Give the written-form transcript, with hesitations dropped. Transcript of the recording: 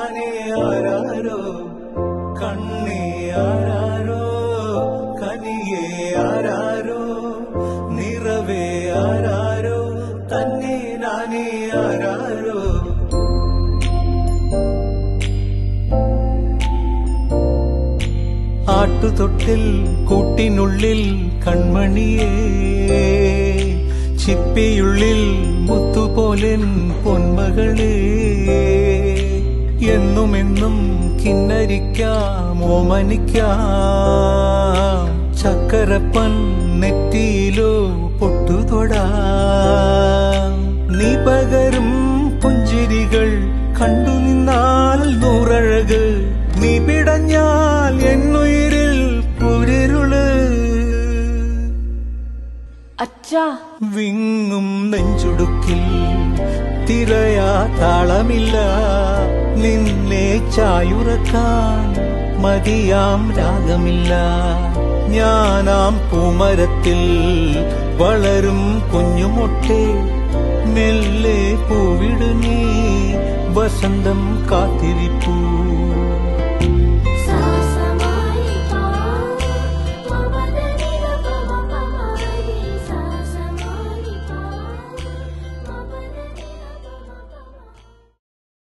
നാനേ ആരാരോ കണ്ണേ ആരാരോ കനിയേ ആരാരോ നിറവേ ആരാരോ തന്നെ നാനേ ആരാരോ. ആട്ടുതൊട്ടിൽ കൂട്ടിനുള്ളിൽ കൺമണിയേ ചിപ്പിയുള്ളിൽ മുത്തുപോലെൻ പൊന്മകളേ എന്നുമെന്നും കിന്നരിക്കാം ഓമനിക്കാം ചക്കരപ്പൻ നെറ്റിയിലോ പൊട്ടുതൊടാം. നീ പകരും പുഞ്ചിരികൾ കണ്ടു നിന്നാൽ നൂറഴക് നീ പിടഞ്ഞാൽ എന്നുയിരിൽ പുരിരുള്. അച്ഛാ വിങ്ങും നെഞ്ചുടുക്കിൽ തിരയാ താളമില്ല നിന്നെ ചായുറക്കാൻ മതിയാം രാഗമില്ല. ഞാനാം പൂമരത്തിൽ വളരും കുഞ്ഞുമൊട്ടെ മെല്ലെ പൂവിടു നീ വസന്തം കാത്തിരിപ്പൂ.